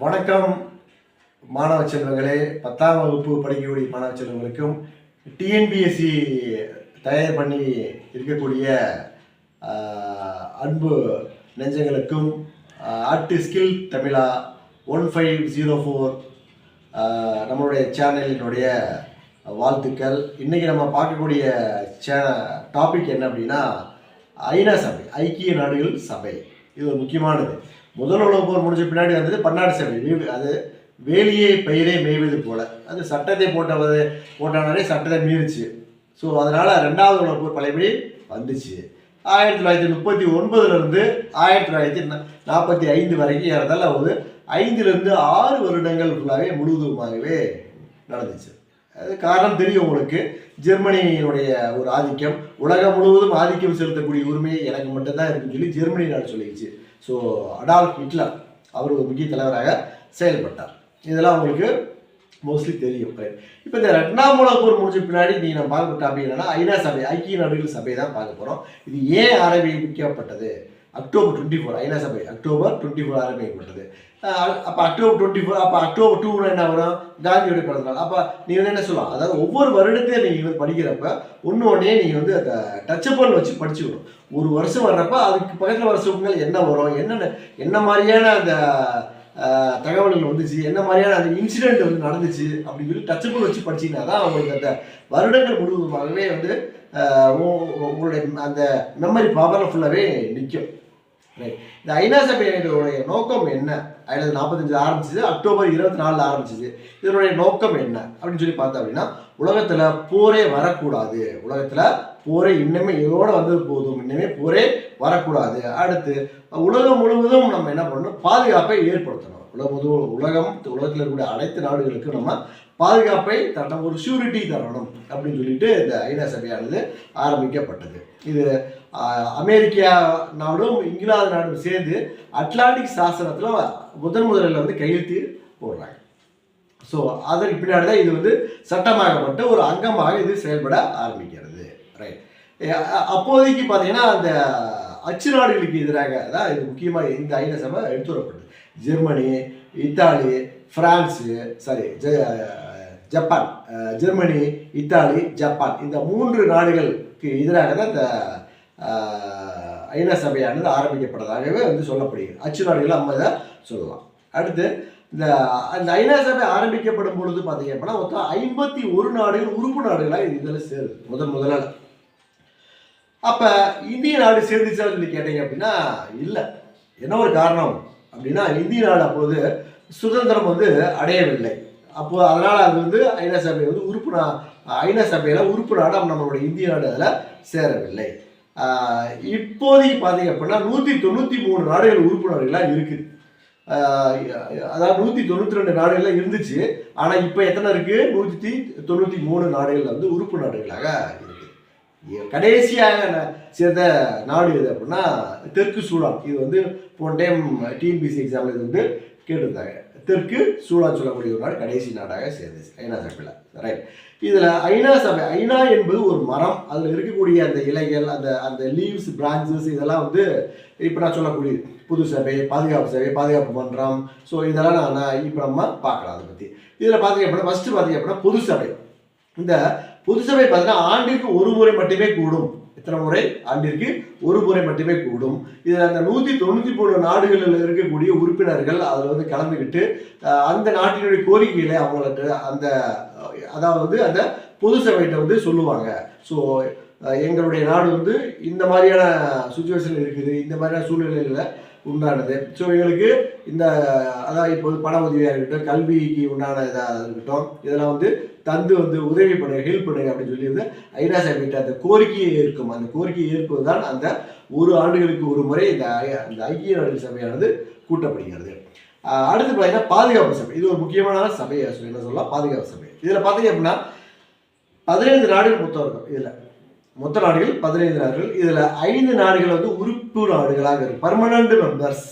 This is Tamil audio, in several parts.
வணக்கம் மாணவ செல்வங்களே. 10ஆம் வகுப்பு படிக்கக்கூடிய மாணவ செல்வங்களுக்கும் டிஎன்பிஎஸ்சி தயார் பண்ணி இருக்கக்கூடிய அன்பு நெஞ்சங்களுக்கும் ஸ்கில் தமிழா 1504 நம்மளுடைய சேனலினுடைய வாழ்த்துக்கள். இன்றைக்கி நம்ம பார்க்கக்கூடிய டாபிக் என்ன அப்படின்னா, ஐநா சபை, ஐக்கிய நாடுகள் சபை. இது ஒரு முக்கியமானது. முதல் உலகப் போர் முடிஞ்ச பின்னாடி வந்தது பன்னாட்டு சபை. அது வேலியை பயிரை மேய்வது போல, அது சட்டத்தை போட்டாலே சட்டத்தை மீறிச்சு. ஸோ அதனால் ரெண்டாவது உலகப் போர் பழையபடி வந்துச்சு. 1939 1945 வரைக்கும் ஏறதால ஒரு 5 to 6 வருடங்கள் ஃபுல்லாகவே முழுவதுமாகவே நடந்துச்சு. அது காரணம் தெரியும் உங்களுக்கு. ஜெர்மனியினுடைய ஒரு ஆதிக்கம், உலகம் முழுவதும் ஆதிக்கம் செலுத்தக்கூடிய உரிமை எனக்கு மட்டும்தான் இருக்குன்னு சொல்லி ஜெர்மனி நாடு சொல்லிடுச்சு. ஸோ அடால்ஃப் ஹிட்லர் அவர் ஒரு முக்கிய தலைவராக செயல்பட்டார். இதெல்லாம் உங்களுக்கு மோஸ்ட்லி தெரியும். இப்போ இந்த 2ஆம் உலகப் போர் முடிஞ்ச பின்னாடி நீங்கள் நம்ம பார்க்க டாபிக் என்னன்னா, ஐநா சபை, ஐக்கிய நாடுகள் சபை தான் பார்க்க போகிறோம். இது ஏன் ஆரம்பிக்கப்பட்டது? October 24 ஐநா சபை October 24 ஆரம்பிக்கப்பட்டது. அப்போ October 24, அப்போ October 2 என்ன வரும்? காந்தியோடைய பிறந்தநாள். அப்போ நீங்கள் என்ன சொல்லலாம், அதாவது ஒவ்வொரு வருடத்தையும் நீங்கள் படிக்கிறப்ப ஒன்றே நீங்கள் அந்த டச்சப்பல் வச்சு படிச்சுக்கணும். ஒரு வருஷம் வர்றப்ப அதுக்கு பக்கத்தில் வருஷங்கள் என்ன வரும், என்ன மாதிரியான அந்த தகவல்கள் வந்துச்சு, என்ன மாதிரியான அந்த இன்சிடென்ட் நடந்துச்சு அப்படின்னு சொல்லி டச்சப்பல் வச்சு படிச்சிங்கன்னா தான் உங்களுக்கு அந்த வருடங்கள் முழுவதுமாகவே உங்களுடைய அந்த மெமரி பவரில் ஃபுல்லாகவே நிற்கும். இந்த ஐநா சபையினுடைய நோக்கம் என்ன? 1945 ஆரம்பிச்சது, October 24 ஆரம்பிச்சது. இதனுடைய நோக்கம் என்ன அப்படின்னு சொல்லி பார்த்தோம் அப்படின்னா, உலகத்தில் போரே வரக்கூடாது, உலகத்தில் போரே இன்னுமே இதோட வந்தது போதும், இன்னுமே போரே வரக்கூடாது. அடுத்து உலகம் முழுவதும் நம்ம என்ன பண்ணணும், பாதுகாப்பை ஏற்படுத்தணும். உலகத்தில் இருக்கக்கூடிய அனைத்து நாடுகளுக்கும் நம்ம பாதுகாப்பை தரணும், ஒரு ஷூரிட்டி தரணும் அப்படின்னு சொல்லிட்டு இந்த ஐநா சபையானது ஆரம்பிக்கப்பட்டது. இது அமெரிக்கா நாடும் இங்கிலாந்து நாடும் சேர்ந்து அட்லாண்டிக் சாசனத்தில் முதலில் கையெழுத்து போடுறாங்க. ஸோ அதற்கு பின்னாடி தான் இது சட்டமாகப்பட்ட ஒரு அங்கமாக இது செயல்பட ஆரம்பிக்கிறது. ரைட். அப்போதைக்கு பார்த்தீங்கன்னா அந்த அச்சு நாடுகளுக்கு எதிராக தான் இது முக்கியமாக இந்த ஐநா சபை எடுத்து வரப்பட்டது. Germany, Italy, France, Japan, Germany, Italy, Japan, இந்த 3 நாடுகளுக்கு எதிராக தான் இந்த ஐநா சபையானது ஆரம்பிக்கப்பட்டதாகவே சொல்லப்படுகிறது. அச்சு நாடுகள் நம்ம இதை சொல்லலாம். அடுத்து இந்த ஐநா சபை ஆரம்பிக்கப்படும் பொழுது பார்த்தீங்க அப்படின்னா மொத்தம் 51 நாடுகள் உறுப்பு நாடுகளாக இதில் சேருது முதல்ல. அப்போ இந்திய நாடு சேர்ந்துச்சான்னு சொல்லி கேட்டீங்க அப்படின்னா இல்லை. என்ன ஒரு காரணம் அப்படின்னா, இந்திய நாடு அப்போது சுதந்திரம் அடையவில்லை. அப்போ அதனால் அது ஐநா சபை ஐநா சபையில் உறுப்பு நாடு நம்மளுடைய இந்திய நாடு அதில் சேரவில்லை. இப்போதைக்கு பார்த்தீங்க அப்படின்னா 193 நாடுகள் உறுப்பு நாடுகளாக இருக்குது. அதாவது 192 நாடுகள்லாம் இருந்துச்சு. ஆனால் இப்போ எத்தனை இருக்குது? 193 நாடுகள் உறுப்பு நாடுகளாக இருக்குது. கடைசியாக சேர்ந்த நாடு எது அப்படின்னா தெற்கு சூடான். இது போன டைம் டிஎன்பிஎஸ்சி எக்ஸாமில் இது கேட்டிருந்தாங்க. தெற்கு சூடான் சொல்லக்கூடிய ஒரு நாடு கடைசி நாடாக சேர்ந்துச்சு ஐநா சபையில். ரைட். இதில் ஐநா சபை, ஐநா என்பது ஒரு மரம். அதில் இருக்கக்கூடிய அந்த இலைகள், அந்த லீவ்ஸ், பிரான்ச்சஸ், இதெல்லாம் இப்போ நான் சொல்லக்கூடிய புது சபை, பாதுகாப்பு சபை, பாதுகாப்பு மன்றம். ஸோ இதெல்லாம் நான் இப்போ நம்ம பார்க்கலாம் அதை பற்றி. இதில் பார்த்தீங்க அப்படின்னா ஃபஸ்ட்டு பார்த்தீங்க அப்படின்னா பொது சபை. இந்த பொது சபை பார்த்தீங்கன்னா ஆண்டிற்கு ஒரு முறை மட்டுமே கூடும். எத்தனை முறை? ஆண்டிற்கு ஒரு முறை மட்டுமே கூடும். இதில் அந்த 193 நாடுகளில் இருக்கக்கூடிய உறுப்பினர்கள் அதில் கலந்துக்கிட்டு அந்த நாட்டினுடைய கோரிக்கைகளை அவங்களுக்கு அந்த பொது சபைகிட்ட சொல்லுவாங்க. ஸோ எங்களுடைய நாடு இந்த மாதிரியான சுச்சுவேஷன் இருக்குது, இந்த மாதிரியான சூழ்நிலையில் உண்டானது. ஸோ எங்களுக்கு இந்த இப்போது பண உதவியாக இருக்கட்டும், கல்விக்கு உண்டான இதாக இருக்கட்டும், இதெல்லாம் தந்து உதவி பண்ணுங்க, ஹெல்ப் பண்ணுங்க அப்படின்னு சொல்லி ஐநா சபைகிட்ட அந்த கோரிக்கையை ஏற்கும். அந்த கோரிக்கையை ஏற்பது தான் அந்த ஒரு ஆண்டுகளுக்கு ஒரு முறை இந்த ஐக்கிய நாடுகள் சபையானது கூட்டப்படுகிறது. அடுத்து பார்த்தீங்கன்னா பாதுகாப்பு சபை. இது ஒரு முக்கியமான சபையை என்ன சொல்லலாம், பாதுகாப்பு சபை. இதில் பார்த்தீங்க அப்படின்னா 15 நாடுகள் மொத்தம் இருக்கும். இதில் மொத்த நாடுகள் 15 நாடுகள். இதில் 5 நாடுகள் உறுப்பு நாடுகளாக இருக்கும், பர்மனண்ட் மெம்பர்ஸ்.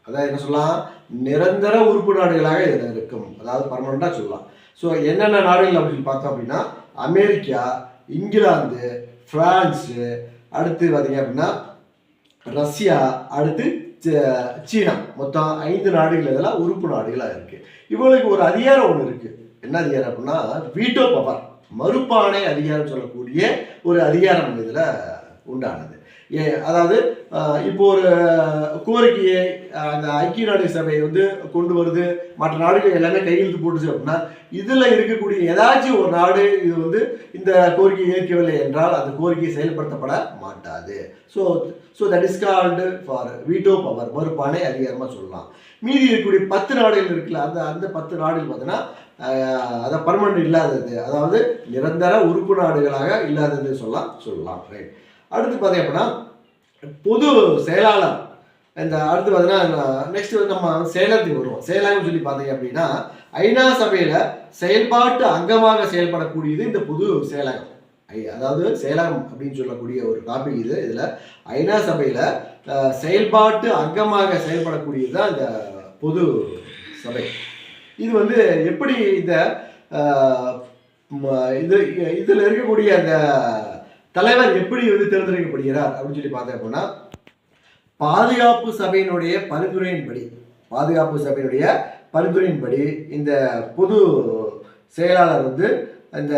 அதாவது என்ன சொல்லலாம், நிரந்தர உறுப்பு நாடுகளாக இதில் இருக்கும், அதாவது பர்மனண்டாக சொல்லலாம். ஸோ என்னென்ன நாடுகள் அப்படின்னு பார்த்தோம் அப்படின்னா அமெரிக்கா, இங்கிலாந்து, பிரான்ஸு, அடுத்து பார்த்தீங்க அப்படின்னா ரஷ்யா, அடுத்து சீனா. மொத்தம் 5 நாடுகள் இதெல்லாம் உறுப்பு நாடுகளாக இருக்குது. இவங்களுக்கு ஒரு அதிகாரம் ஒன்று இருக்குது. என்ன அதிகாரம் அப்படின்னா வீட்டோ பவர், மறுப்பானை அதிகாரம் சொல்லக்கூடிய ஒரு அதிகாரம் இதில் உண்டானது. அதாவது இப்போ ஒரு கோரிக்கையை அந்த ஐக்கிய நாடு சபை வந்து கொண்டு வருது, மற்ற நாடுகள் எல்லாமே கையெழுத்து போட்டுச்சு அப்படின்னா இதில் இருக்கக்கூடிய ஏதாச்சும் ஒரு நாடு இது வந்து இந்த கோரிக்கையை ஏற்கவில்லை என்றால் அந்த கோரிக்கை செயல்படுத்தப்பட மாட்டாது. So that is called for veto power, மறுப்பானை அதிகாரமாக சொல்லலாம். மீதி இருக்கக்கூடிய 10 நாடுகள் இருக்குல்ல, அந்த 10 நாடுகள் பார்த்தீங்கன்னா அதை பர்மனண்ட் இல்லாதது, அதாவது நிரந்தர உறுப்பு நாடுகளாக இல்லாதது சொல்லலாம். ரைட். அடுத்து பார்த்தீங்க அப்படின்னா பொது செயலாளர். இந்த அடுத்து பார்த்தீங்கன்னா நெக்ஸ்ட் வந்து நம்ம செயலகத்துக்கு வருவோம். செயலகம் சொல்லி பார்த்தீங்க அப்படின்னா ஐநா சபையில் செயல்பாட்டு அங்கமாக செயல்படக்கூடியது இந்த பொது செயலகம். அதாவது செயலகம் அப்படின்னு சொல்லக்கூடிய ஒரு டாபிக் இது. இதில் ஐநா சபையில் செயல்பாட்டு அங்கமாக செயல்படக்கூடியது தான் இந்த பொது சபை. இது வந்து எப்படி இந்த இதில் இருக்கக்கூடிய அந்த தலைவர் எப்படி வந்து தேர்ந்தெடுக்கப்படுகிறார் அப்படின்னு சொல்லி பார்த்தேன் அப்படின்னா பாதுகாப்பு சபையினுடைய பரிந்துரையின்படி இந்த பொது செயலாளர் வந்து இந்த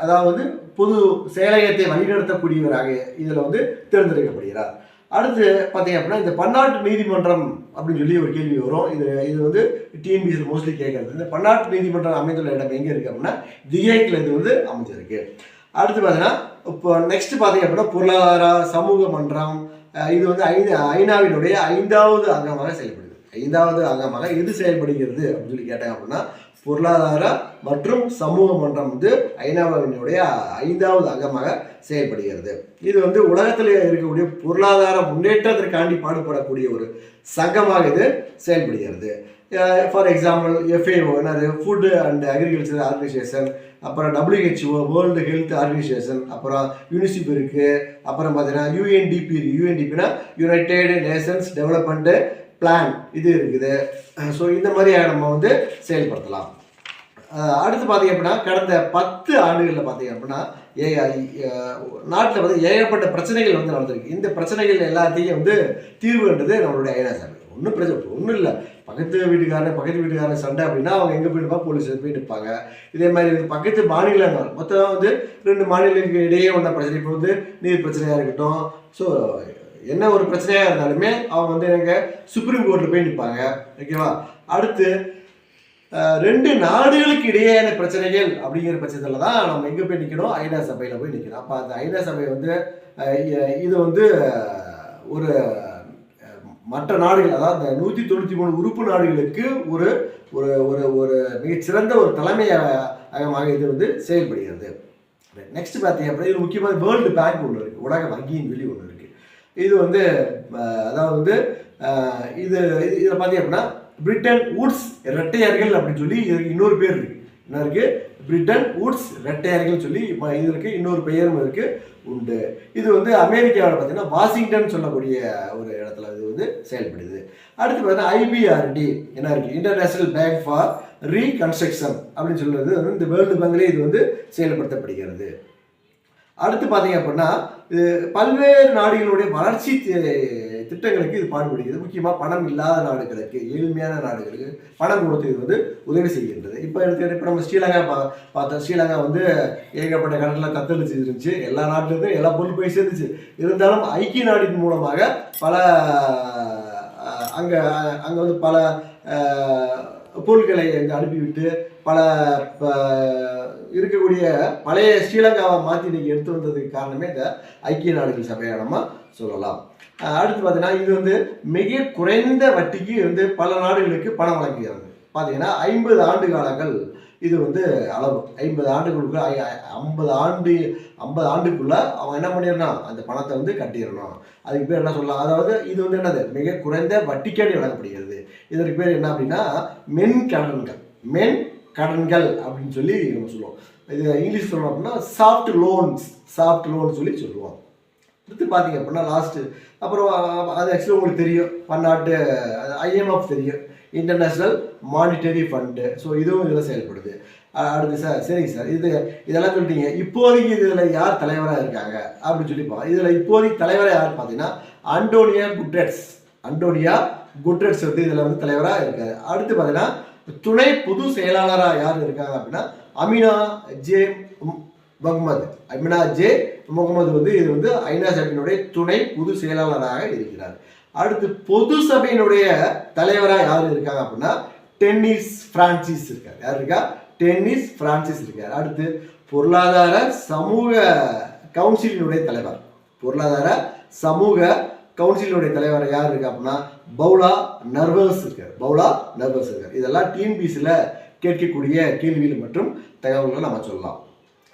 அதாவது பொது செயலகத்தை வழிநடத்தக்கூடியவராக இதில் வந்து தேர்ந்தெடுக்கப்படுகிறார். அடுத்து பார்த்தீங்க அப்படின்னா இந்த பன்னாட்டு நீதிமன்றம் அப்படின்னு சொல்லி ஒரு கேள்வி வரும். இது வந்து டிஎன்பிஎஸ்சியில் மோஸ்ட்லி கேட்கறது. இந்த பன்னாட்டு நீதிமன்றம் அமைந்துள்ள இடம் எங்கே இருக்குது அப்படின்னா திகேக்கில் இது வந்து அமைஞ்சிருக்கு. அடுத்து பார்த்தீங்கன்னா இப்போ நெக்ஸ்ட் பார்த்தீங்க அப்படின்னா பொருளாதார சமூக மன்றம். இது வந்து ஐநாவினுடைய 5வது அங்கமாக செயல்படுது. 5வது அங்கமாக எது செயல்படுகிறது அப்படின்னு சொல்லி கேட்டாங்க அப்படின்னா பொருளாதார மற்றும் சமூக மன்றம் வந்து ஐநாவினுடைய 5வது அங்கமாக செயல்படுகிறது. இது வந்து உலகத்தில் இருக்கக்கூடிய பொருளாதார முன்னேற்றத்திற்காண்டி பாடுபடக்கூடிய ஒரு சங்கமாக இது செயல்படுகிறது. ஃபார் எக்ஸாம்பிள் FAO, என்னது ஃபுட் அண்ட் அக்ரிகல்ச்சர் ஆர்கனைசேஷன், அப்புறம் WHO வேர்ல்டு ஹெல்த் ஆர்கனைசேஷன், அப்புறம் யூனிசிப் இருக்குது, அப்புறம் பார்த்தீங்கன்னா UNDP இருக்குது. UNDPனா யுனைடெட் நேஷன்ஸ் டெவலப்மெண்ட் பிளான் இது இருக்குது. ஸோ இந்த மாதிரியாக நம்ம வந்து செயல்படுத்தலாம். அடுத்து பார்த்தீங்க அப்படின்னா கடந்த 10 ஆண்டுகளில் பார்த்தீங்க அப்படின்னா நாட்டில் வந்து ஏகப்பட்ட பிரச்சனைகள் வந்து நடந்திருக்கு. இந்த பிரச்சனைகள் எல்லாத்தையும் வந்து தீர்வுன்றது நம்மளுடைய ஐநா சபை. ஒன்றும் இல்லை, பக்கத்து வீட்டுக்காரன் சண்டை அப்படின்னா அவங்க எங்கே போயிருப்பா, போலீஸ் போய் நிற்பாங்க. இதே மாதிரி வந்து பக்கத்து மாநிலங்கள் மொத்தம் வந்து 2 மாநிலங்களுக்கு இடையே ஒன்றா பிரச்சனை. இப்போ வந்து நீர் பிரச்சனையாக இருக்கட்டும், ஸோ என்ன ஒரு பிரச்சனையாக இருந்தாலுமே அவங்க வந்து எங்கள் சுப்ரீம் கோர்ட்டில் போய் நிற்பாங்க. ஓகேவா. அடுத்து 2 நாடுகளுக்கு இடையேயான பிரச்சனைகள் அப்படிங்கிற பட்சத்தில் தான் நம்ம எங்கே போய் நிற்கணும், ஐநா சபையில் போய் நிற்கணும். அப்போ அந்த ஐநா சபை வந்து இது வந்து ஒரு மற்ற நாடுகள், அதாவது 193 உறுப்பு நாடுகளுக்கு ஒரு ஒரு ஒரு ஒரு மிகச்சிறந்த ஒரு தலைமையகமாக இது வந்து செயல்படுகிறது. நெக்ஸ்ட் பார்த்தீங்க அப்படின்னா இது முக்கியமாக வேர்ல்டு பேங்க் ஒன்று இருக்குது, உலக வங்கியின் வெளி ஒன்று இருக்குது. இது வந்து அதாவது வந்து இதில் பார்த்தீங்க அப்படின்னா பிரிட்டன் வூட்ஸ் ரெட்டையர்கள் அப்படின்னு சொல்லி இதுக்கு இன்னொரு பேர் இருக்குது. என்ன இருக்குது, பிரிட்டன் வூட்ஸ் ரெட்டையர்கள் சொல்லி இதற்கு இன்னொரு பெயரும் உண்டு. இது வந்து அமெரிக்காவில் பார்த்தீங்கன்னா வாஷிங்டன் சொல்லக்கூடிய ஒரு இடத்துல இது வந்து செயல்படுது. அடுத்து பார்த்தீங்கன்னா IBRD என்ன இருக்குது, இன்டர்நேஷனல் பேங்க் ஃபார் ரீகன்ஸ்ட்ரக்ஷன் அப்படின்னு சொல்கிறது வந்து இந்த வேர்ல்டு பேங்க்லேயே இது வந்து செயல்படுத்தப்படுகிறது. அடுத்து பார்த்தீங்க அப்படின்னா இது பல்வேறு நாடுகளுடைய வளர்ச்சி திட்டங்களுக்கு இது பாடுபடுகிறது. முக்கியமாக பணம் இல்லாத நாடுகளுக்கு, ஏழ்மையான நாடுகளுக்கு பணம் கொடுத்து இது வந்து உதவி செய்கின்றது. இப்போ நம்ம ஸ்ரீலங்கா பார்த்தோம். ஸ்ரீலங்கா வந்து ஏகப்பட்ட கடலில் தத்தளிச்சு இருந்துச்சு. எல்லா நாட்டிலிருந்தும் எல்லா பொருள் போய் சேர்ந்துச்சு. இருந்தாலும் ஐக்கிய நாடின் மூலமாக பல அங்கே வந்து பல பொருட்களை அனுப்பிவிட்டு பல இருக்கக்கூடிய பழைய ஸ்ரீலங்காவை மாற்றி இன்றைக்கி எடுத்து வந்ததுக்கு காரணமே இந்த ஐக்கிய நாடுகள் சபையை நம்ம சொல்லலாம். அடுத்து பார்த்தீங்கன்னா இது வந்து மிக குறைந்த வட்டிக்கு வந்து பல நாடுகளுக்கு பணம் வழங்குகிறது. பார்த்தீங்கன்னா 50 ஆண்டு காலங்கள் இது வந்து அளவு. 50 ஆண்டுகளுக்குள்ள 50 ஆண்டுக்குள்ள அவன் என்ன பண்ணிடணும், அந்த பணத்தை வந்து கட்டிடணும். அதுக்கு பேர் என்ன சொல்லலாம், அதாவது இது வந்து என்னது மிக குறைந்த வட்டிக்காடி வழங்கப்படுகிறது. இதற்கு பேர் என்ன அப்படின்னா மென் கடன்கள் அப்படின்னு சொல்லி நம்ம சொல்லுவோம். இது இங்கிலீஷ் சொல்லணும் அப்படின்னா சாஃப்ட் லோன்ஸ் சொல்லி சொல்லுவோம். அடுத்து பார்த்தீங்க அப்படின்னா லாஸ்ட்டு அப்புறம் அது ஆக்சுவலி உங்களுக்கு தெரியும், பன்னாட்டு IMF தெரியும், இன்டர்நேஷ்னல் மானிட்டரி ஃபண்டு. ஸோ இதுவும் இதில் செயல்படுது. அடுத்து சார் சரிங்க சார் இதெல்லாம் சொல்லிட்டீங்க. இப்போதைக்கு இதில் யார் தலைவராக இருக்காங்க அப்படின்னு சொல்லி பார்க்கலாம். இதில் இப்போதைக்கு தலைவராக யார் பார்த்தீங்கன்னா அண்டோனியோ குட்டெரஸ் அண்டோனியா குட்ரட்ஸ் வந்து இதில் வந்து தலைவராக இருக்காரு. அடுத்து பார்த்தீங்கன்னா துணை பொது செயலாளராக யார் இருக்காங்க அப்படின்னா அமினா ஜே முகமது வந்து இது வந்து ஐநா சபையினுடைய துணை பொது செயலாளராக இருக்கிறார். அடுத்து பொது சபையினுடைய தலைவராக யார் இருக்காங்க அப்படின்னா டென்னிஸ் பிரான்சிஸ் இருக்கார். யார் இருக்கா? டென்னிஸ் பிரான்சிஸ் இருக்கார். அடுத்து பொருளாதார சமூக கவுன்சிலினுடைய தலைவர், பொருளாதார சமூக கவுன்சிலினுடைய தலைவர் யார் இருக்கா அப்படின்னா பவுலா நர்வஸ் இருக்கார். பவுலா நர்வஸ் இருக்கார். இதெல்லாம் டிஎன்பிசியில் கேட்கக்கூடிய கேள்விகள் மற்றும் தகவல்களை நம்ம சொல்லலாம்.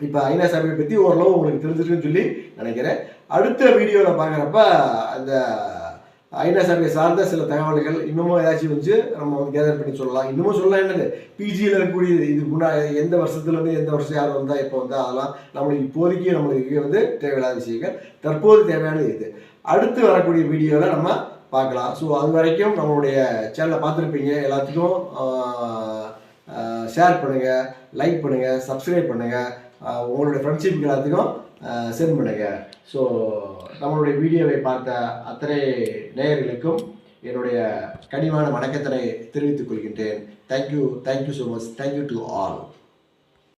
இப்போ ஐநா சபையை பற்றி ஓரளவு உங்களுக்கு தெரிஞ்சிருக்குன்னு சொல்லி நினைக்கிறேன். அடுத்த வீடியோவில் பார்க்குறப்ப அந்த ஐநா சபையை சார்ந்த சில தகவல்கள் இன்னமும் ஏதாச்சும் வந்து நம்ம வந்து கேதர் பண்ணி சொல்லலாம். இன்னமும் சொல்லலாம். என்னது பிஜியில் இருக்கக்கூடிய இது முன்னாடி எந்த வருஷத்துலேருந்து எந்த வருஷம் யார் வந்தால் எப்போ வந்தால் அதெல்லாம் நம்மளுக்கு இப்போதைக்கு நம்மளுக்கு வந்து தேவையில்லாத விஷயங்கள். தற்போது தேவையானது இது. அடுத்து வரக்கூடிய வீடியோவில் நம்ம பார்க்கலாம். ஸோ அது வரைக்கும் நம்மளுடைய சேனலை பார்த்துருப்பீங்க. எல்லாத்துக்கும் ஷேர் பண்ணுங்கள், லைக் பண்ணுங்கள், சப்ஸ்கிரைப் பண்ணுங்கள், உங்களுடைய ஃப்ரெண்ட்ஷிப் எல்லாத்துக்கும் சென்ட் பண்ணுங்கள். ஸோ நம்மளுடைய வீடியோவை பார்த்த அத்தனை நேயர்களுக்கும் என்னுடைய கனிவான வணக்கத்தினை தெரிவித்துக் கொள்கின்றேன். Thank you so much. Thank you to all.